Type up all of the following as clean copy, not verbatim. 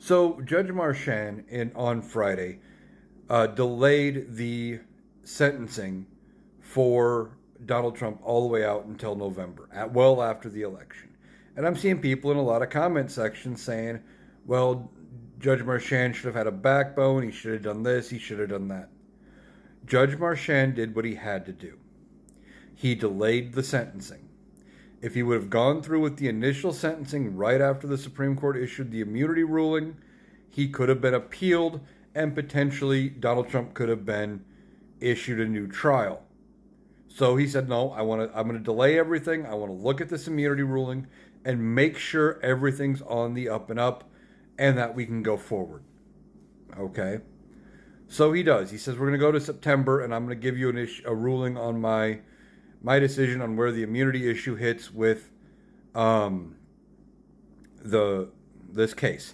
So Judge Marchand on Friday delayed the sentencing for Donald Trump all the way out until November, well after the election. And I'm seeing people in a lot of comment sections saying, well, Judge Marchand should have had a backbone. He should have done this. He should have done that. Judge Marchand did what he had to do. He delayed the sentencing. If he would have gone through with the initial sentencing right after the Supreme Court issued the immunity ruling, he could have been appealed and potentially Donald Trump could have been issued a new trial. So he said, no, I'm going to delay everything. I want to look at this immunity ruling and make sure everything's on the up and up and that we can go forward. Okay? So he does. He says, we're going to go to September and I'm going to give you a ruling on my decision on where the immunity issue hits with this case.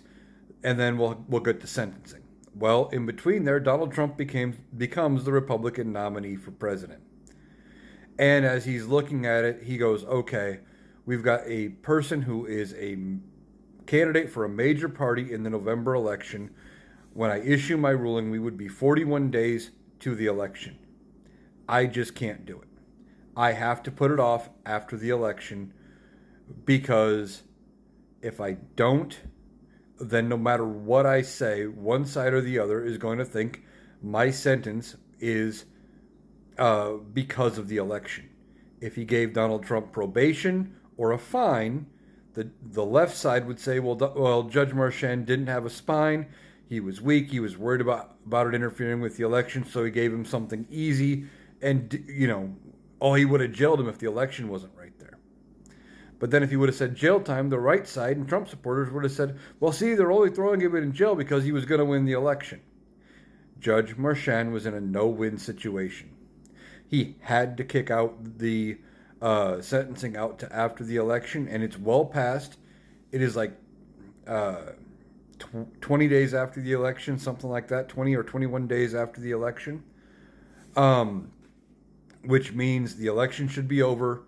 And then we'll get to sentencing. Well, in between there, Donald Trump becomes the Republican nominee for president. And as he's looking at it, he goes, okay, we've got a person who is a candidate for a major party in the November election. When I issue my ruling, we would be 41 days to the election. I just can't do it. I have to put it off after the election because if I don't, then no matter what I say, one side or the other is going to think my sentence is because of the election. If he gave Donald Trump probation or a fine, the left side would say, well, Judge Marchand didn't have a spine. He was weak. He was worried about it interfering with the election, so he gave him something easy. And, he would have jailed him if the election wasn't right there. But then if he would have said jail time, the right side and Trump supporters would have said, well, see, they're only throwing him in jail because he was going to win the election. Judge Marchand was in a no-win situation. He had to kick out the sentencing out to after the election, and it's well past. It is like 20 days after the election, something like that, 20 or 21 days after the election, which means the election should be over.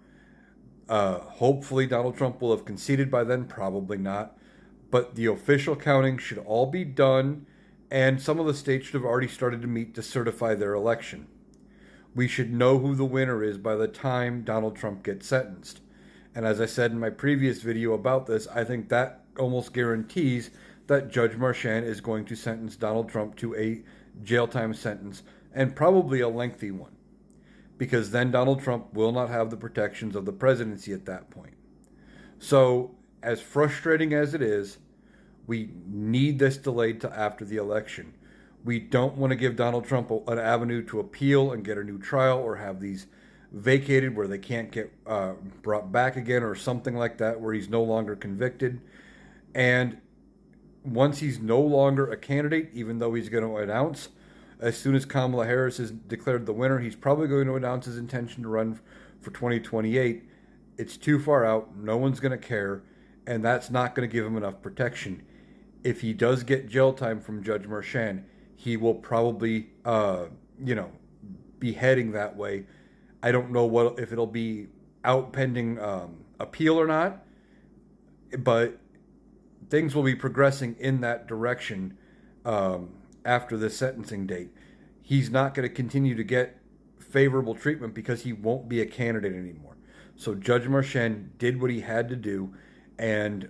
Hopefully Donald Trump will have conceded by then, probably not. But the official counting should all be done, and some of the states should have already started to meet to certify their election. We should know who the winner is by the time Donald Trump gets sentenced. And as I said in my previous video about this, I think that almost guarantees that Judge Marchand is going to sentence Donald Trump to a jail time sentence, and probably a lengthy one, because then Donald Trump will not have the protections of the presidency at that point. So, as frustrating as it is, we need this delayed to after the election. We don't want to give Donald Trump an avenue to appeal and get a new trial, or have these vacated where they can't get brought back again, or something like that, where he's no longer convicted. And once he's no longer a candidate, even though he's going to announce, as soon as Kamala Harris is declared the winner, he's probably going to announce his intention to run for 2028. It's too far out. No one's going to care. And that's not going to give him enough protection. If he does get jail time from Judge Marchand, he will probably, be heading that way. I don't know if it'll be out pending appeal or not, but things will be progressing in that direction after the sentencing date. He's not going to continue to get favorable treatment because he won't be a candidate anymore. So Judge Marchand did what he had to do, and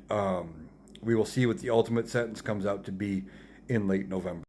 we will see what the ultimate sentence comes out to be in late November.